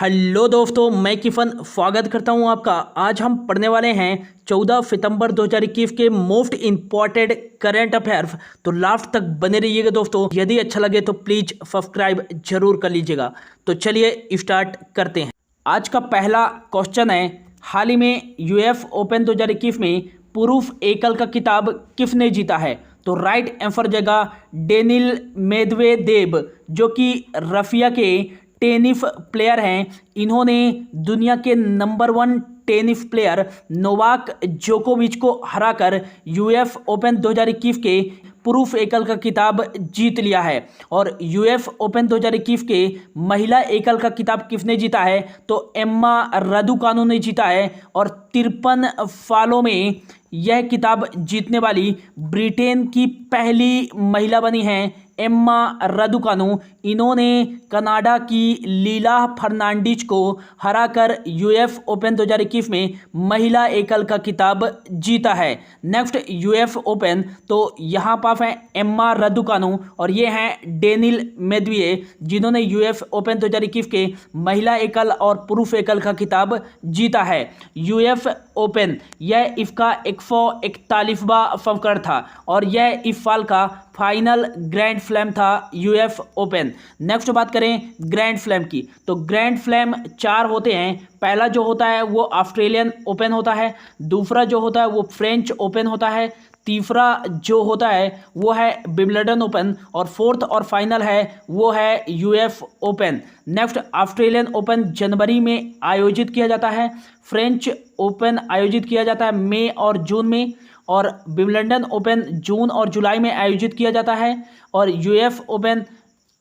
Hello दोस्तों, मैं किफन स्वागत करता हूं आपका। आज हम पढ़ने वाले हैं 14 सितंबर 2021 के मोस्ट इम्पॉर्टेंट करंट अफेयर्स। तो लास्ट तक बने रहिएगा दोस्तों। यदि अच्छा लगे तो प्लीज़ सब्सक्राइब जरूर कर लीजिएगा। तो चलिए स्टार्ट करते हैं। आज का पहला क्वेश्चन है, हाल ही में यूएस ओपन 2021 में पुरुष एकल का खिताब किसने जीता है? तो राइट आंसर जगह डेनिल मेदवेदेव, जो कि रशिया के टेनिस प्लेयर हैं। इन्होंने दुनिया के नंबर 1 टेनिस प्लेयर नोवाक जोकोविच को हराकर यूएस ओपन 2021 के पुरुष एकल का खिताब जीत लिया है। और यूएस ओपन 2021 के महिला एकल का खिताब किसने जीता है? तो एम्मा रादुकानु ने जीता है। और 53 सालों में यह खिताब जीतने वाली ब्रिटेन की पहली महिला बनी हैं एम्मा रादुकानु। इन्होंने कनाडा की लीला फर्नांडिज को हराकर यूएस ओपन 2021 में महिला एकल का खिताब जीता है। नेक्स्ट यूएस ओपन, तो यहाँ पास हैं एम्मा रादुकानु और ये हैं डेनिल मेदवेदेव, जिन्होंने यूएस ओपन 2021 के महिला एकल और पुरुष एकल का खिताब जीता है। यूएस ओपन यह इसका 141वां संस्करण था और यह इस साल का फाइनल ग्रैंड स्लैम था यूएस ओपन। नेक्स्ट बात करें ग्रैंड स्लैम की, तो ग्रैंड स्लैम 4 होते हैं। पहला जो होता है वो ऑस्ट्रेलियन ओपन होता है, दूसरा जो होता है वो फ्रेंच ओपन होता है, तीसरा जो होता है वो है विंबलडन ओपन और फोर्थ और फाइनल है वो है US open. Next Australian open जनवरी में आयोजित किया जाता है, फ्रेंच ओपन आयोजित किया जाता है मई और जून में, और विंबलडन ओपन जून और जुलाई में आयोजित किया जाता है, और यूएस ओपन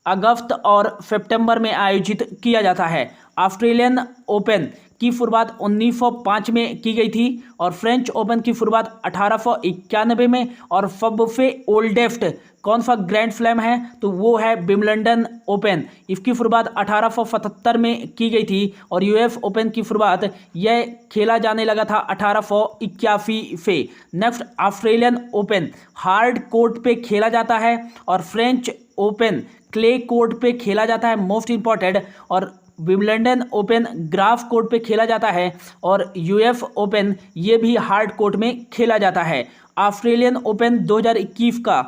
अगस्त और सितंबर में आयोजित किया जाता है। ऑस्ट्रेलियन ओपन की शुरुआत 1905 में की गई थी और फ्रेंच ओपन की शुरुआत 1891 में, और सबसे ओल्डेस्ट कौन सा ग्रैंड स्लैम है? तो वो है विंबलडन ओपन। इसकी शुरुआत 1877 में की गई थी और यूएस ओपन की शुरुआत यह खेला जाने लगा था 1881 से। Next Australian open hard court पे खेला जाता है और फ्रेंच ओपन क्ले कोर्ट पे खेला जाता है, मोस्ट इंपॉर्टेंट, और विंबलडन ओपन ग्राफ कोर्ट पे खेला जाता है, और यूएस ओपन ये भी हार्ड कोर्ट में खेला जाता है। ऑस्ट्रेलियन ओपन 2021 का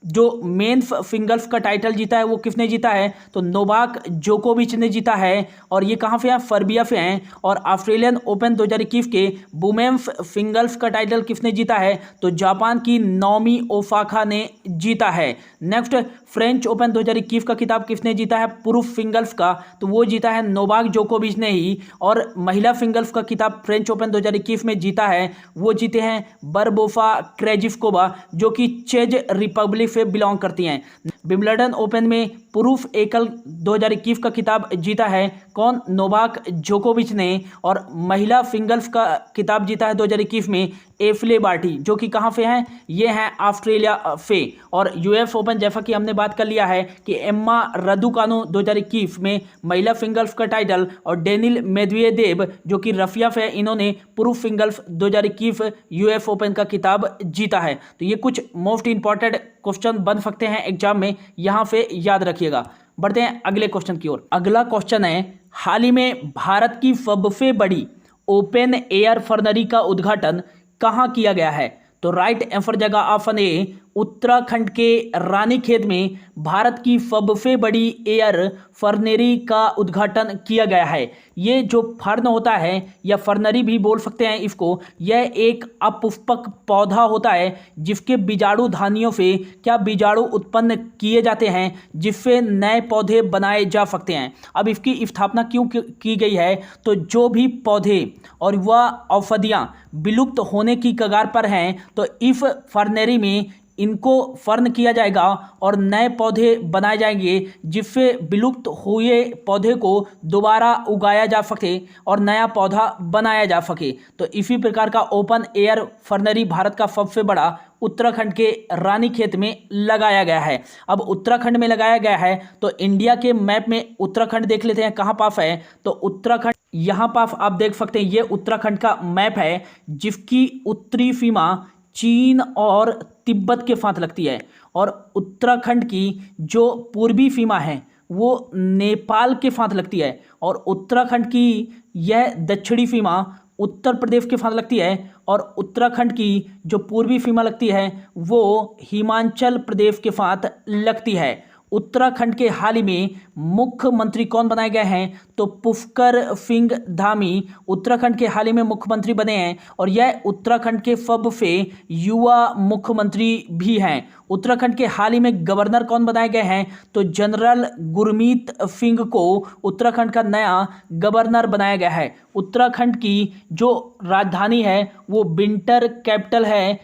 जो मेन सिंगल्स का टाइटल जीता है वो किसने जीता है? तो नोवाक जोकोविच ने जीता है, और ये कहाँ से हैं? सर्बिया से हैं। और ऑस्ट्रेलियन ओपन 2021 के वुमेन्स सिंगल्स का टाइटल किसने जीता है? तो जापान की नाओमी ओसाका ने जीता है। नेक्स्ट फ्रेंच ओपन 2021 का खिताब किसने जीता है पुरुष सिंगल्स का? तो वो जीता है नोवाक जोकोविच ने ही। और महिला सिंगल्स का खिताब फ्रेंच ओपन 2021 में जीता है, वो जीते हैं बारबोसा क्रेजिस्कोवा, जो कि चेक रिपब्लिक से बिलोंग करती हैं। विंबलडन ओपन में पुरुष एकल 2021 का खिताब जीता है कौन? नोवाक जोकोविच ने। और महिला सिंगल्स का खिताब जीता है 2021 में एशले बार्टी, जो कि कहाँ से हैं? ये हैं ऑस्ट्रेलिया से। और यूएस ओपन जैसा कि हमने बात कर लिया है कि एम्मा रादुकानु 2021 में महिला सिंगल्स का टाइटल, और डेनिल मेदवेदेव जो कि रशिया से, इन्होंने पुरुष सिंगल्स 2021 यूएस ओपन का खिताब जीता है। तो ये कुछ मोस्ट इंपॉर्टेंट क्वेश्चन बन सकते हैं एग्जाम में, यहाँ से याद रखिएगा। बढ़ते हैं अगले क्वेश्चन की ओर। अगला क्वेश्चन है, हाल ही में भारत की सबसे बड़ी ओपन एयर फर्नरी का उद्घाटन कहाँ किया गया है? तो राइट आंसर जगह ऑप्शन ए उत्तराखंड के रानीखेत में भारत की सबसे बड़ी एयर फर्नरी का उद्घाटन किया गया है। ये जो फर्न होता है या फर्नरी भी बोल सकते हैं इसको, यह एक अपुष्पक पौधा होता है जिसके बीजाणु धानियों से क्या बीजाणु उत्पन्न किए जाते हैं, जिससे नए पौधे बनाए जा सकते हैं। अब इसकी स्थापना क्यों की गई है? तो जो भी पौधे और वह औषधियाँ विलुप्त होने की कगार पर हैं, तो इस फर्नरी में इनको फर्न किया जाएगा और नए पौधे बनाए जाएंगे, जिससे विलुप्त हुए पौधे को दोबारा उगाया जा सके और नया पौधा बनाया जा सके। तो इसी प्रकार का ओपन एयर फर्नरी भारत का सबसे बड़ा उत्तराखंड के रानीखेत में लगाया गया है। अब उत्तराखंड में लगाया गया है तो इंडिया के मैप में उत्तराखंड देख लेते हैं कहाँ पास है। तो उत्तराखंड यहाँ पास आप देख सकते हैं, ये उत्तराखंड का मैप है जिसकी उत्तरी सीमा चीन और तिब्बत के साथ लगती है, और उत्तराखंड की जो पूर्वी सीमा है वो नेपाल के साथ लगती है और उत्तराखंड की यह दक्षिणी सीमा उत्तर प्रदेश के साथ लगती है और उत्तराखंड की जो पूर्वी सीमा लगती है वो हिमाचल प्रदेश के साथ लगती है। उत्तराखंड के हाल ही में मुख्यमंत्री कौन बनाए गए हैं? तो पुष्कर सिंह धामी उत्तराखंड के हाल ही में मुख्यमंत्री बने हैं और यह उत्तराखंड के सबसे युवा मुख्यमंत्री भी हैं। उत्तराखंड के हाल ही में गवर्नर कौन बनाए गए हैं? तो जनरल गुरमीत सिंह को उत्तराखंड का नया गवर्नर बनाया गया है। उत्तराखंड की जो राजधानी है वो विंटर कैपिटल है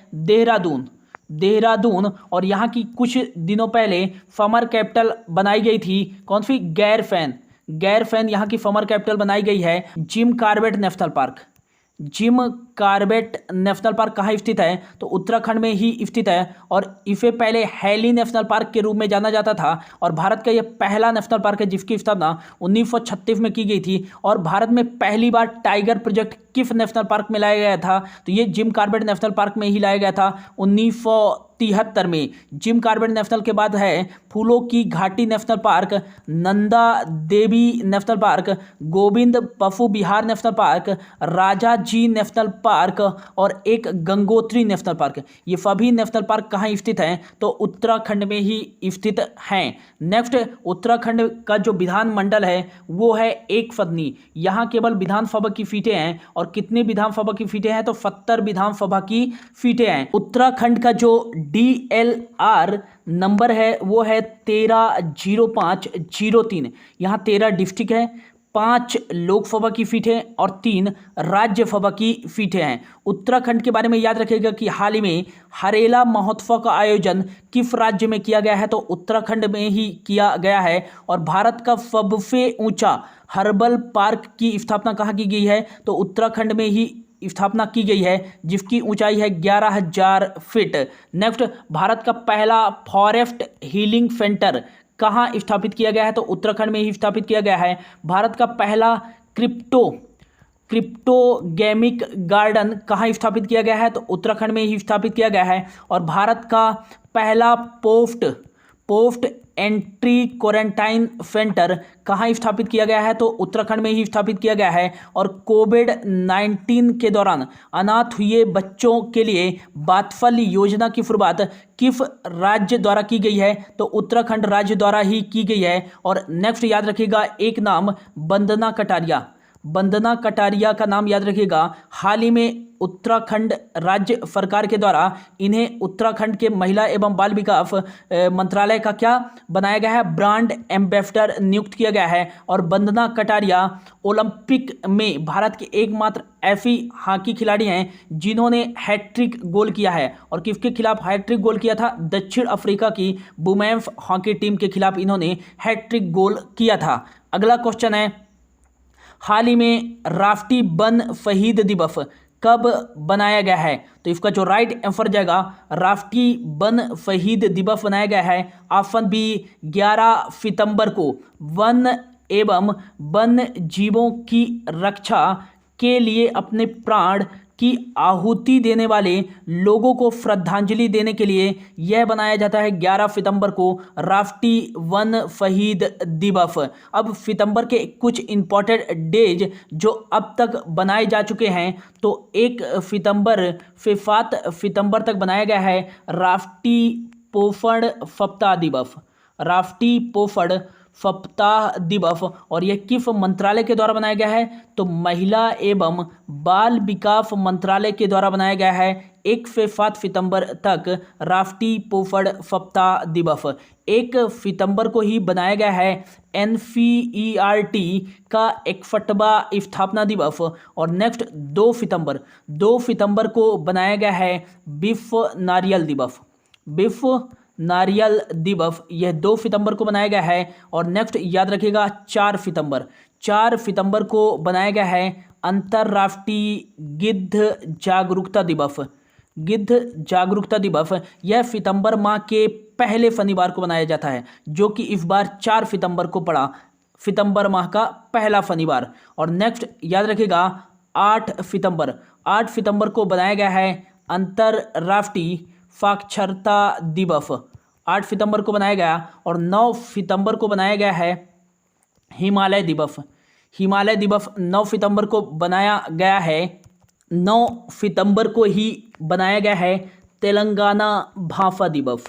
देहरादून और यहाँ की कुछ दिनों पहले समर कैपिटल बनाई गई थी। कौन सी? गैरफैन यहाँ की समर कैपिटल बनाई गई है। जिम कॉर्बेट नेशनल पार्क कहाँ स्थित है? तो उत्तराखंड में ही स्थित है और इसे पहले हैली नेशनल पार्क के रूप में जाना जाता था और भारत का यह पहला नेशनल पार्क है जिसकी स्थापना 1936 में की गई थी। और भारत में पहली बार टाइगर प्रोजेक्ट किस नेशनल पार्क में लाया गया था? तो ये जिम कॉर्बेट नेशनल पार्क में ही लाया गया था 1973 में। जिम कॉर्बेट नेशनल के बाद है फूलों की घाटी national park, Nanda Devi national park, Govind पशु विहार नेशनल पार्क, राजा जी नेशनल पार्क और एक गंगोत्री नेशनल पार्क। ये सभी नेशनल पार्क कहाँ स्थित हैं? तो उत्तराखंड में ही स्थित हैं। नेक्स्ट, उत्तराखंड का जो विधानमंडल है वो है एक सदनी। यहाँ केवल विधानसभा की सीटें हैं और कितनी विधानसभा की सीटें हैं? तो 70 विधानसभा की सीटें हैं। उत्तराखंड का जो DLR नंबर है वो है 130503। यहाँ 13 डिस्ट्रिक्ट है, 5 लोकसभा की सीटें और 3 राज्यसभा की सीटें हैं। उत्तराखंड के बारे में याद रखिएगा कि हाल ही में हरेला महोत्सव का आयोजन किस राज्य में किया गया है? तो उत्तराखंड में ही किया गया है। और भारत का सबसे ऊंचा हर्बल पार्क की स्थापना कहाँ की गई है? तो उत्तराखंड में ही स्थापना की गई है जिसकी ऊंचाई है 11,000 फीट। नेक्स्ट, भारत का पहला फॉरेस्ट हीलिंग सेंटर कहाँ स्थापित किया गया है? तो उत्तराखंड में ही स्थापित किया गया है। भारत का पहला क्रिप्टोगेमिक गार्डन कहाँ स्थापित किया गया है? तो उत्तराखंड में ही स्थापित किया गया है। और भारत का पहला पोस्ट एंट्री क्वारंटाइन सेंटर कहाँ स्थापित किया गया है? तो उत्तराखंड में ही स्थापित किया गया है। और कोविड-19 के दौरान अनाथ हुए बच्चों के लिए वात्सल्य योजना की शुरुआत किस राज्य द्वारा की गई है? तो उत्तराखंड राज्य द्वारा ही की गई है। और नेक्स्ट याद रखिएगा एक नाम, वंदना कटारिया का नाम याद रखिएगा। हाल ही में उत्तराखंड राज्य सरकार के द्वारा इन्हें उत्तराखंड के महिला एवं बाल विकास मंत्रालय का क्या बनाया गया है? ब्रांड एम्बेसडर नियुक्त किया गया है। और वंदना कटारिया ओलंपिक में भारत के एकमात्र ऐसी हॉकी खिलाड़ी हैं जिन्होंने हैट्रिक गोल किया है। और किसके खिलाफ हैट्रिक गोल किया था? दक्षिण अफ्रीका की वुमेन्स हॉकी टीम के खिलाफ इन्होंने हैट्रिक गोल किया था। अगला क्वेश्चन है, हाल ही में राष्ट्रीय वन शहीद दिवस कब बनाया गया है? तो इसका जो राइट आंसर जाएगा, राष्ट्रीय वन शहीद दिवस बनाया गया है ऑप्शन बी 11 सितंबर को। वन एवं वन जीवों की रक्षा के लिए अपने प्राण की आहुति देने वाले लोगों को श्रद्धांजलि देने के लिए यह बनाया जाता है 11 सितंबर को राष्ट्रीय वन शहीद दिवस। अब सितंबर के कुछ इंपॉर्टेंट डेज जो अब तक बनाए जा चुके हैं, तो 1 सितंबर से 7 सितंबर तक बनाया गया है राष्ट्रीय पोषण सप्ताह दिवस। और यह किस मंत्रालय के द्वारा बनाया गया है? तो महिला एवं बाल विकास मंत्रालय के द्वारा बनाया गया है 1 से 7 सितंबर तक राष्ट्रीय पोषण सप्ताह दिवस। 1 सितंबर को ही बनाया गया है NCERT का 61वां स्थापना दिवस। और नेक्स्ट 2 सितंबर को बनाया गया है विश्व नारियल दिवस। यह 2 सितंबर को बनाया गया है। और नेक्स्ट याद रखिएगा 4 सितंबर को बनाया गया है अंतर्राष्ट्रीय गिद्ध जागरूकता दिवस। यह सितंबर माह के पहले शनिवार को बनाया जाता है, जो कि इस बार 4 सितंबर को पड़ा, सितंबर माह का पहला शनिवार। और नेक्स्ट याद रखिएगा 8 सितंबर को बनाया गया है अंतर्राष्ट्रीय साक्षरता 8 सितंबर को बनाया गया और 9 सितंबर को बनाया गया है हिमालय दिवस। हिमालय दिवस 9 सितंबर को बनाया गया है। 9 सितंबर को ही बनाया गया है तेलंगाना भाषा दिवस।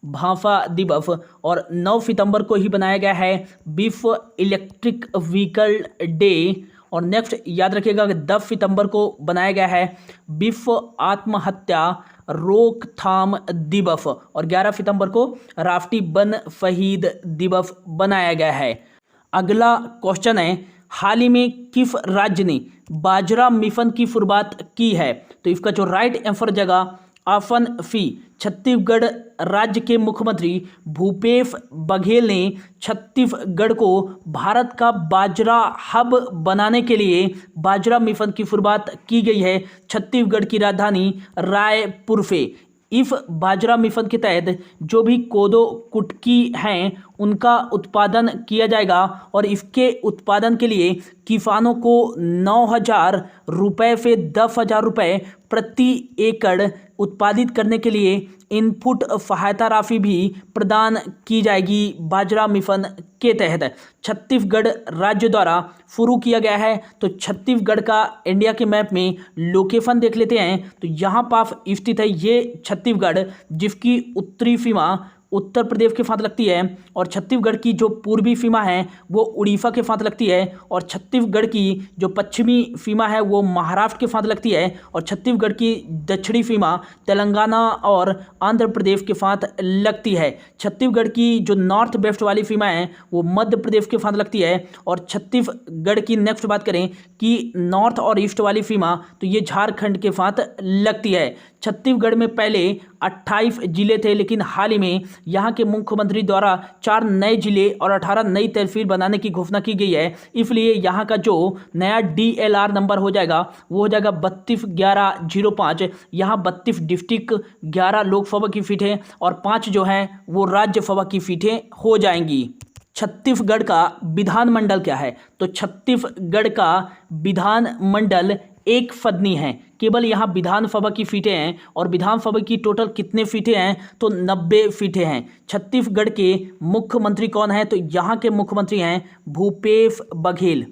भाषा दिवस और 9 सितंबर को ही बनाया गया है विश्व इलेक्ट्रिक व्हीकल डे। और नेक्स्ट याद रखिएगा कि 10 सितंबर को बनाया गया है विश्व आत्महत्या रोकथाम दिवस और 11 सितंबर को राष्ट्रीय वन शहीद दिवस बनाया गया है। अगला क्वेश्चन है, हाल ही में किस राज्य ने बाजरा मिशन की शुरुआत की है? तो इसका जो राइट आंसर जगह ऑप्शन सी छत्तीसगढ़ राज्य के मुख्यमंत्री भूपेश बघेल ने छत्तीसगढ़ को भारत का बाजरा हब बनाने के लिए बाजरा मिशन की शुरुआत की गई है छत्तीसगढ़ की राजधानी रायपुर से। इस बाजरा मिशन के तहत जो भी कोदो कुटकी हैं उनका उत्पादन किया जाएगा और इसके उत्पादन के लिए किसानों को 9,000 रुपये से 10,000 रुपये प्रति एकड़ उत्पादित करने के लिए इनपुट सहायता राशि भी प्रदान की जाएगी बाजरा मिशन के तहत। छत्तीसगढ़ राज्य द्वारा शुरू किया गया है। तो छत्तीसगढ़ का इंडिया के मैप में लोकेशन देख लेते हैं। तो यहाँ पास स्थित है ये छत्तीसगढ़, जिसकी उत्तरी सीमा उत्तर प्रदेश के साथ लगती है और छत्तीसगढ़ की जो पूर्वी सीमा है वो उड़ीसा के साथ लगती है और छत्तीसगढ़ की जो पश्चिमी सीमा है वो महाराष्ट्र के साथ लगती है और छत्तीसगढ़ की दक्षिणी सीमा तेलंगाना और आंध्र प्रदेश के साथ लगती है। छत्तीसगढ़ की जो नॉर्थ वेस्ट वाली सीमा है वो मध्य प्रदेश के साथ लगती है और छत्तीसगढ़ की नेक्स्ट बात करें कि नॉर्थ और ईस्ट वाली सीमा तो ये झारखंड के साथ लगती है। छत्तीसगढ़ में पहले 28 जिले थे, लेकिन हाल ही में यहाँ के मुख्यमंत्री द्वारा 4 नए जिले और 18 नई तहसील बनाने की घोषणा की गई है। इसलिए यहाँ का जो नया DLR नंबर हो जाएगा वो हो जाएगा 321105। यहाँ 32 डिस्ट्रिक्ट, 11 लोकसभा की सीटें और 5 जो हैं वो राज्यसभा की सीटें हो जाएंगी। छत्तीसगढ़ का विधानमंडल क्या है? तो छत्तीसगढ़ का विधानमंडल एक सदनी है। केवल यहाँ विधानसभा की सीटें हैं और विधानसभा की टोटल कितने सीटें हैं? तो 90 सीटें हैं। छत्तीसगढ़ के मुख्यमंत्री कौन है? तो यहाँ के मुख्यमंत्री हैं भूपेश बघेल।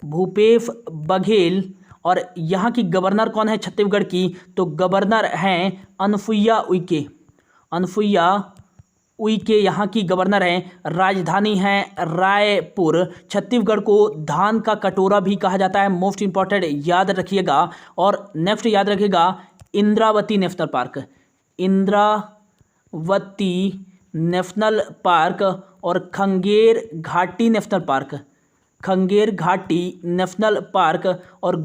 भूपेश बघेल। और यहाँ की गवर्नर कौन है छत्तीसगढ़ की? तो गवर्नर हैं अनुसुईया उइके। अनुसुईया उइके यहाँ की गवर्नर हैं। राजधानी है रायपुर। छत्तीसगढ़ को धान का कटोरा भी कहा जाता है, मोस्ट इंपॉर्टेंट याद रखिएगा। और नेक्स्ट याद रखिएगा Indravati national park. Indravati national park और खंगेर घाटी नेशनल पार्क। खंगेर घाटी नेशनल पार्क और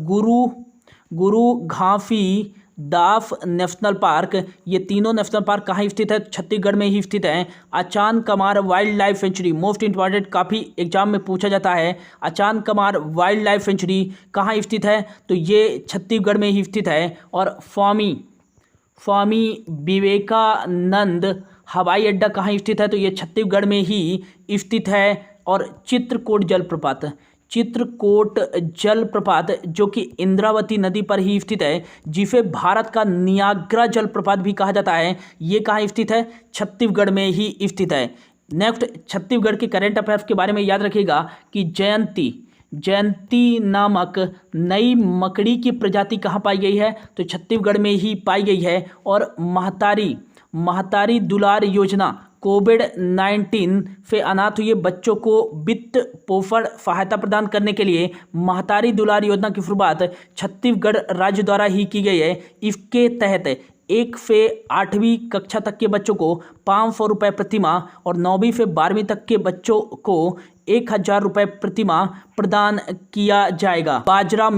गुरु घासी दास नेशनल पार्क, ये तीनों नेशनल पार्क कहाँ स्थित है? छत्तीसगढ़ में ही स्थित है। Achanakmar wildlife sanctuary, most important, काफ़ी एग्जाम में पूछा जाता है। Achanakmar wildlife sanctuary कहाँ स्थित है? तो ये छत्तीसगढ़ में ही स्थित है। और स्वामी विवेकानंद हवाई अड्डा कहाँ स्थित है? तो ये छत्तीसगढ़ में ही स्थित है। और चित्रकूट जलप्रपात जो कि इंद्रावती नदी पर ही स्थित है, जिसे भारत का नियाग्रा जलप्रपात भी कहा जाता है, ये कहाँ स्थित है? छत्तीसगढ़ में ही स्थित है। नेक्स्ट छत्तीसगढ़ के करंट अफेयर्स के बारे में याद रखिएगा कि जयंती नामक नई मकड़ी की प्रजाति कहाँ पाई गई है? तो छत्तीसगढ़ में ही पाई गई है। और महतारी दुलार योजना कोविड-19 से अनाथ हुए बच्चों को वित्त पोषण सहायता प्रदान करने के लिए महतारी दुलार योजना की शुरुआत छत्तीसगढ़ राज्य द्वारा ही की गई है। इसके तहत 1 से 8वीं कक्षा तक के बच्चों को 500 रुपये प्रतिमाह और 9वीं से 12वीं तक के बच्चों को 1,000 रुपये प्रतिमाह प्रदान किया जाएगा। बाजरा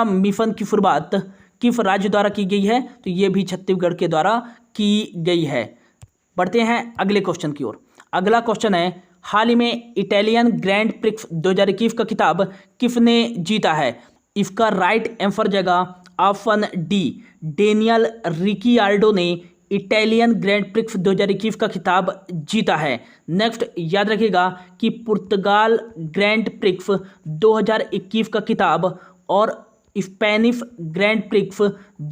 मिशन की शुरुआत किस राज्य द्वारा की गई है? तो ये भी छत्तीसगढ़ के द्वारा की गई है। बढ़ते हैं अगले क्वेश्चन की ओर। अगला क्वेश्चन है, हाल ही में इटालियन ग्रैंड प्रिक्स 2021 का खिताब किसने जीता है? इसका राइट आंसर जगह ऑप्शन डी, डेनियल रिकियार्डो ने इटालियन ग्रैंड प्रिक्स 2021 का खिताब जीता है। नेक्स्ट याद रखिएगा कि पुर्तगाल ग्रैंड प्रिक्स 2021 का खिताब और स्पेनिश ग्रैंड प्रिक्स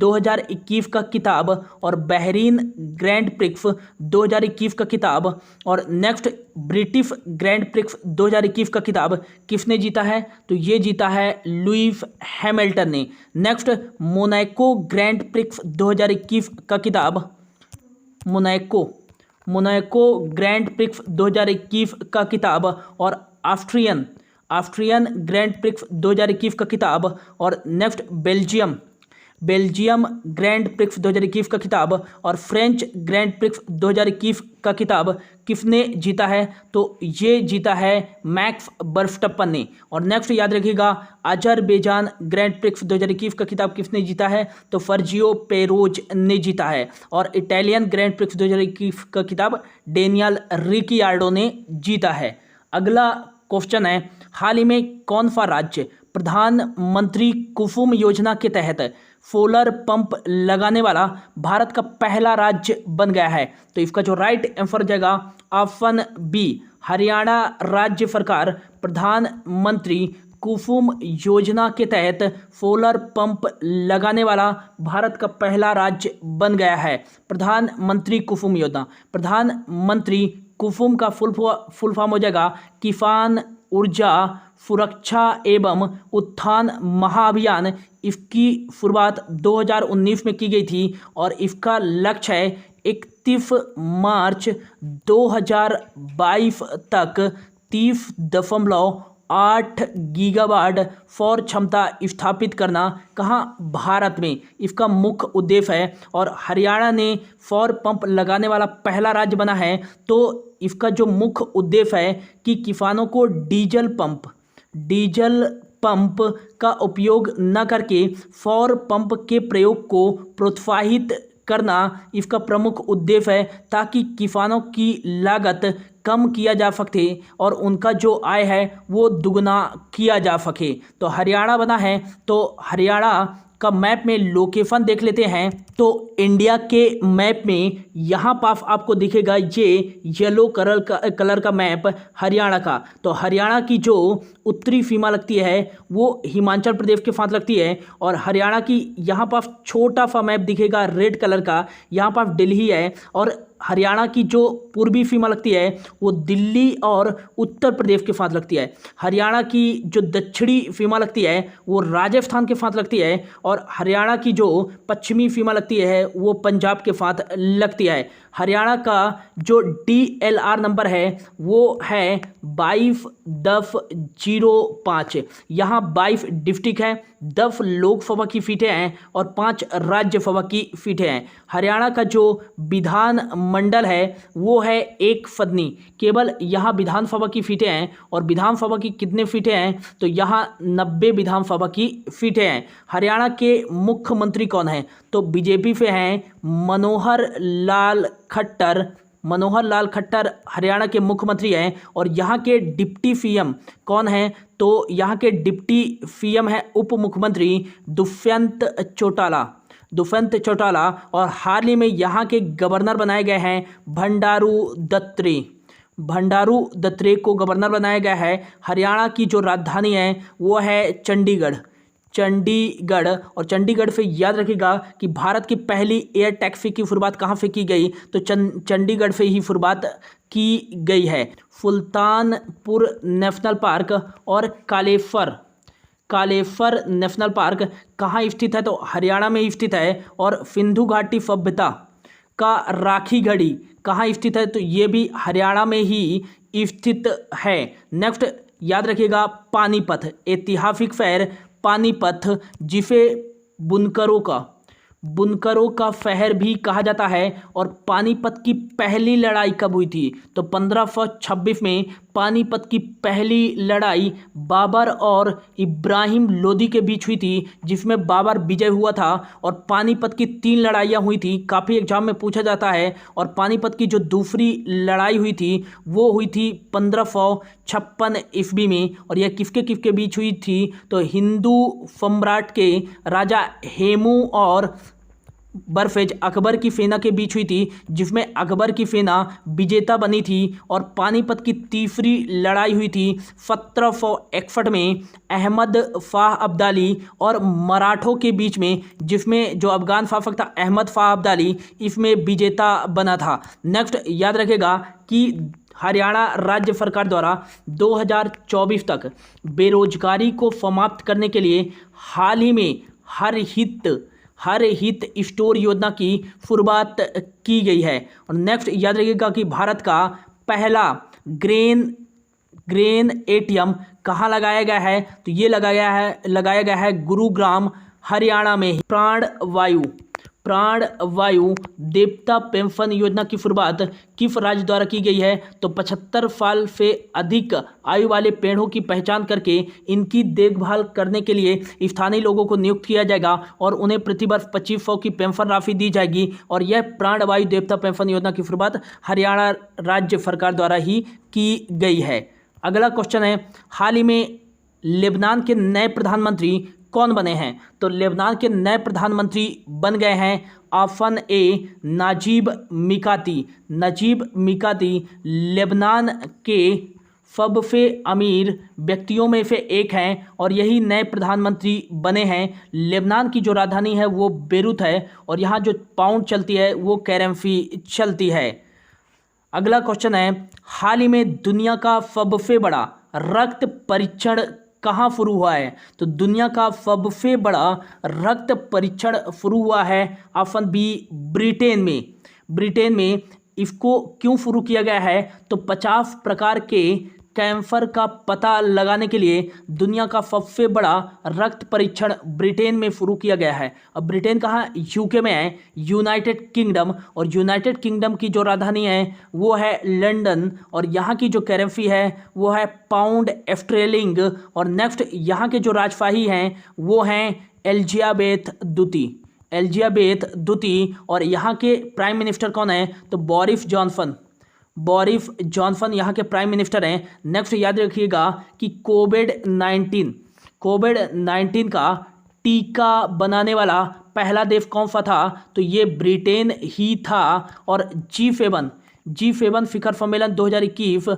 2021 का खिताब और बहरीन ग्रैंड प्रिक्स 2021 का खिताब और नेक्स्ट ब्रिटिश ग्रैंड प्रिक्स 2021 का खिताब किसने जीता है? तो ये जीता है लुइस हैमिल्टन ने। नेक्स्ट मोनाको ग्रैंड प्रिक्स 2021 का खिताब, मोनाको ग्रैंड प्रिक्स 2021 का खिताब और ऑस्ट्रियन ग्रैंड प्रिक्स 2021 का खिताब और नेक्स्ट बेल्जियम ग्रैंड प्रिक्स 2021 का खिताब और फ्रेंच ग्रैंड प्रिक्स 2021 का खिताब किसने जीता है? तो ये जीता है मैक्स वर्स्टप्पन ने। और नेक्स्ट याद रखिएगा अजरबैजान ग्रैंड प्रिक्स 2021 का खिताब किसने जीता है? तो फर्जियो पेरोज ने जीता है। और इटालियन ग्रैंड प्रिक्स 2021 का खिताब डेनियल रिकियार्डो ने जीता है। अगला क्वेश्चन है, हाल ही में कौन सा राज्य प्रधानमंत्री कुसुम योजना के तहत सोलर पंप लगाने वाला भारत का पहला राज्य बन गया है? तो इसका जो राइट आंसर हो जाएगा ऑप्शन बी, हरियाणा राज्य सरकार प्रधानमंत्री कुसुम योजना के तहत सोलर पंप लगाने वाला भारत का पहला राज्य बन गया है। प्रधानमंत्री कुसुम योजना, प्रधानमंत्री कुसुम का फुल फॉर्म हो जाएगा किसान ऊर्जा सुरक्षा एवं उत्थान महाअभियान। इसकी शुरुआत 2019 में की गई थी और इसका लक्ष्य है 31 मार्च 2022 तक 30.8 गीगावाट सौर क्षमता स्थापित करना। कहाँ? भारत में इसका मुख्य उद्देश्य है। और हरियाणा ने सौर पंप लगाने वाला पहला राज्य बना है। तो इसका जो मुख्य उद्देश्य है कि किसानों को डीजल पंप का उपयोग न करके सौर पंप के प्रयोग को प्रोत्साहित करना इसका प्रमुख उद्देश्य है, ताकि किसानों की लागत कम किया जा सके और उनका जो आय है वो दुगना किया जा सके। तो हरियाणा बना है। तो हरियाणा का मैप में लोकेशन देख लेते हैं। तो इंडिया के मैप में यहाँ पास आपको दिखेगा ये येलो कलर का मैप हरियाणा का। तो हरियाणा की जो उत्तरी सीमा लगती है वो हिमाचल प्रदेश के साथ लगती है। और हरियाणा की यहाँ पास छोटा सा मैप दिखेगा रेड कलर का, यहाँ पास दिल्ली है। और हरियाणा की जो पूर्वी सीमा लगती है वो दिल्ली और उत्तर प्रदेश के साथ लगती है। हरियाणा की जो दक्षिणी सीमा लगती है वो राजस्थान के साथ लगती है। और हरियाणा की जो पश्चिमी सीमा लगती है वो पंजाब के साथ लगती है। हरियाणा का जो DLR नंबर है वो है 22/1005। यहाँ 22 डिस्ट्रिक्ट है, 10 लोकसभा की सीटें हैं और 5 राज्यसभा की सीटें हैं। हरियाणा का जो विधान मंडल है वो है एक सदनी, केवल यहाँ विधानसभा की सीटें हैं। और विधानसभा की कितने सीटें हैं? तो यहाँ 90 विधानसभा की सीटें हैं। हरियाणा के मुख्यमंत्री कौन है? तो बीजेपी से हैं मनोहर लाल खट्टर हरियाणा के मुख्यमंत्री हैं। और यहाँ के डिप्टी सीएम कौन हैं? तो यहाँ के डिप्टी सीएम है उप मुख्यमंत्री दुष्यंत चौटाला। और हाल ही में यहाँ के गवर्नर बनाए गए हैं भंडारू दत्रे को गवर्नर बनाया गया है। हरियाणा की जो राजधानी है वो है चंडीगढ़। और चंडीगढ़ से याद रखिएगा कि भारत की पहली एयर टैक्सी की शुरुआत कहाँ से की गई? तो चंडीगढ़ से ही शुरुआत की गई है। सुल्तानपुर नेशनल पार्क और कालेश्वर नेशनल पार्क कहाँ स्थित है? तो हरियाणा में स्थित है। और सिंधु घाटी सभ्यता का राखी गढ़ी कहाँ स्थित है? तो ये भी हरियाणा में ही स्थित है। नेक्स्ट याद रखिएगा पानीपत, ऐतिहासिक शहर पानीपत, जिसे बुनकरों का शहर भी कहा जाता है। और पानीपत की पहली लड़ाई कब हुई थी? तो 1526 में पानीपत की पहली लड़ाई बाबर और इब्राहिम लोदी के बीच हुई थी, जिसमें बाबर विजय हुआ था। और पानीपत की 3 लड़ाइयाँ हुई थी, काफ़ी एग्जाम में पूछा जाता है। और पानीपत की जो दूसरी लड़ाई हुई थी वो हुई थी 1556 ईस्वी में। और यह किसके बीच हुई थी? तो हिंदू सम्राट के राजा हेमू और बरफेज अकबर की सेना के बीच हुई थी, जिसमें अकबर की सेना विजेता बनी थी और पानीपत की तीसरी लड़ाई हुई थी 1761 में अहमद शाह अब्दाली और मराठों के बीच में, जिसमें जो अफगान शासक था अहमद शाह अब्दाली इसमें विजेता बना था। नेक्स्ट याद रखेगा कि हरियाणा राज्य सरकार द्वारा 2024 तक बेरोजगारी को समाप्त करने के लिए हाल ही में हर हित स्टोर योजना की शुरुआत की गई है। और नेक्स्ट याद रखिएगा कि भारत का पहला ग्रेन एटीएम कहाँ लगाया गया है, तो ये लगाया गया है गुरुग्राम हरियाणा में। प्राणवायु देवता पेंशन योजना की शुरुआत किस राज्य द्वारा की गई है, तो 75 साल से अधिक आयु वाले पेड़ों की पहचान करके इनकी देखभाल करने के लिए स्थानीय लोगों को नियुक्त किया जाएगा और उन्हें प्रतिवर्ष 2500 की पेंशन राशि दी जाएगी। और यह प्राणवायु देवता पेंशन योजना की शुरुआत हरियाणा राज्य सरकार द्वारा ही की गई है। अगला क्वेश्चन है, हाल ही में लेबनान के नए प्रधानमंत्री कौन बने हैं, तो लेबनान के नए प्रधानमंत्री बन गए हैं ऑप्शन ए नजीब मिकाती लेबनान के सबसे अमीर व्यक्तियों में से एक हैं और यही नए प्रधानमंत्री बने हैं। लेबनान की जो राजधानी है वो बेरूत है और यहाँ जो पाउंड चलती है वो करेंसी चलती है। अगला क्वेश्चन है, हाल ही में दुनिया का सबसे बड़ा रक्त परीक्षण कहाँ शुरू हुआ है, तो दुनिया का सबसे बड़ा रक्त परीक्षण शुरू हुआ है ऑप्शन बी ब्रिटेन में। इसको क्यों शुरू किया गया है, तो 50 प्रकार के कैंसर का पता लगाने के लिए दुनिया का सबसे बड़ा रक्त परीक्षण ब्रिटेन में शुरू किया गया है। अब ब्रिटेन कहाँ, यूके में है, यूनाइटेड किंगडम, और यूनाइटेड किंगडम की जो राजधानी है वो है लंदन और यहाँ की जो करेंसी है वो है पाउंड स्टर्लिंग। और नेक्स्ट यहाँ के जो राजशाही हैं वो हैं एलिजाबेथ द्वितीय और यहाँ के प्राइम मिनिस्टर कौन है, तो बोरिस जॉनसन यहाँ के प्राइम मिनिस्टर हैं। नेक्स्ट याद रखिएगा कि कोविड-19 का टीका बनाने वाला पहला देश कौन सा था, तो ये ब्रिटेन ही था। और G7 शिखर सम्मेलन 2021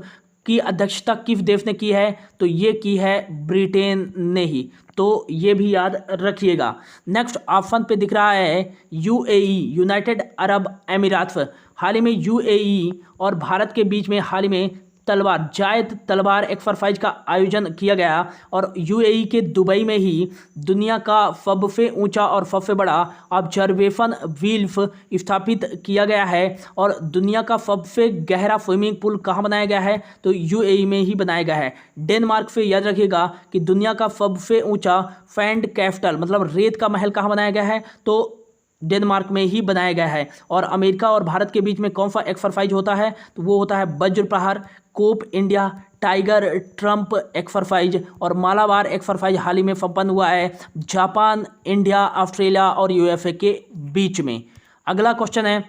की अध्यक्षता किस देश ने की है, तो ये की है ब्रिटेन ने ही, तो ये भी याद रखिएगा। नेक्स्ट ऑप्शन पे दिख रहा है यूएई, यूनाइटेड अरब अमीरात। हाल ही में यूएई और भारत के बीच में हाल ही में जायद तलवार एक्सरसाइज का आयोजन किया गया और यूएई के दुबई में ही दुनिया का सबसे ऊंचा और सबसे बड़ा ऑब्जर्वेशन व्हील्स स्थापित किया गया है। और दुनिया का सबसे गहरा स्विमिंग पूल कहाँ बनाया गया है, तो यूएई में ही बनाया गया है। डेनमार्क से याद रखिएगा कि दुनिया का सबसे ऊंचा सैंड कैपिटल मतलब रेत का महल कहाँ बनाया गया है, तो डेनमार्क में ही बनाया गया है। और अमेरिका और भारत के बीच में कौन सा एक्सरसाइज होता है, तो वो होता है Vajra Prahar, Cope India, Tiger Triumph exercise और मालाबार एक्सरसाइज हाल ही में संपन्न हुआ है जापान, इंडिया, ऑस्ट्रेलिया और यूएसए के बीच में। अगला क्वेश्चन है,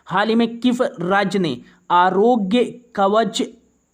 हाल ही में किस राज्य ने आरोग्य कवच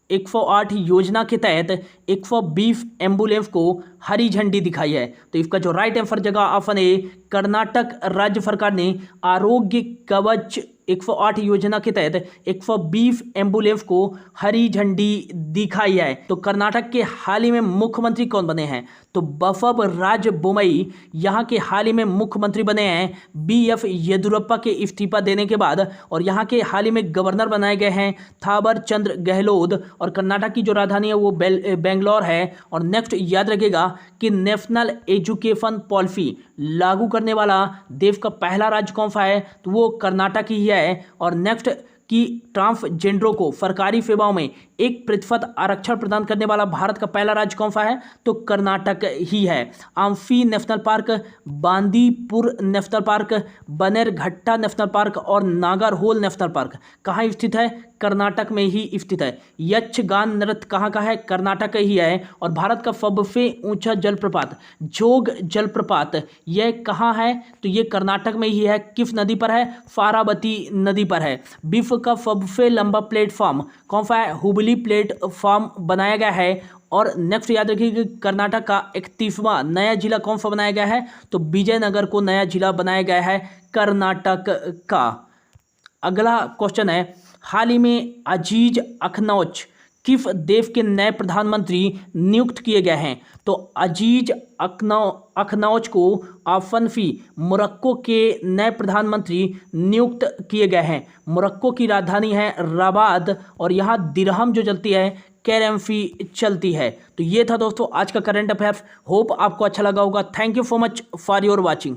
108 योजना के तहत 120 एम्बुलेंस को हरी झंडी दिखाई है, तो इसका जो राइट आंसर जगह ऑप्शन ए कर्नाटक राज्य सरकार ने आरोग्य कवच 108 योजना के तहत 120 एम्बुलेंस को हरी झंडी दिखाई है। तो कर्नाटक के हाल ही में मुख्यमंत्री कौन बने हैं, तो बसवराज बोम्मई यहाँ के हाल ही में मुख्यमंत्री बने हैं BS येदियुरप्पा के इस्तीफा देने के बाद। और यहाँ के हाल ही में गवर्नर बनाए गए हैं थावर चंद्र गहलोत और कर्नाटक की जो राजधानी है वो बेंगलोर है। और नेक्स्ट याद रखिएगा कि नेशनल एजुकेशन पॉलिसी लागू करने वाला देश का पहला राज्य कौन सा है, तो वो कर्नाटक ही है। और नेक्स्ट कि ट्रांसजेंडरों को सरकारी सेवाओं में 1% आरक्षण प्रदान करने वाला भारत का पहला राज्य कौन सा है, तो कर्नाटक ही है। आम्फी national park, Bandipur national park, Bannerghatta national park और नागरहोल नेशनल पार्क कहाँ स्थित है, कर्नाटक में ही स्थित है। यक्षगान नृत्य कहाँ का है, कर्नाटक ही है। और भारत का सबसे ऊंचा जलप्रपात जोग जलप्रपात यह कहाँ है, तो ये कर्नाटक में ही है। किस नदी पर है, फारावती नदी पर है। विश्व का सबसे लंबा प्लेटफॉर्म कौन सा है, हुबली प्लेटफॉर्म बनाया गया है और नेक्स्ट याद रखिए कि कर्नाटक का 31वां नया जिला कौन सा बनाया गया है, तो विजयनगर को नया जिला बनाया गया है कर्नाटक का। अगला क्वेश्चन है, हाल ही में अजीज अखनौच किस देश के नए प्रधानमंत्री नियुक्त किए गए हैं, तो अजीज अखनौच को ऑप्शन सी मोरक्को के नए प्रधानमंत्री नियुक्त किए गए हैं। मोरक्को की राजधानी है रबात और यहाँ दिरहम जो चलती है करेंसी चलती है। तो ये था दोस्तों आज का करंट अफेयर्स। होप आपको अच्छा लगा होगा। Thank you so much for your watching.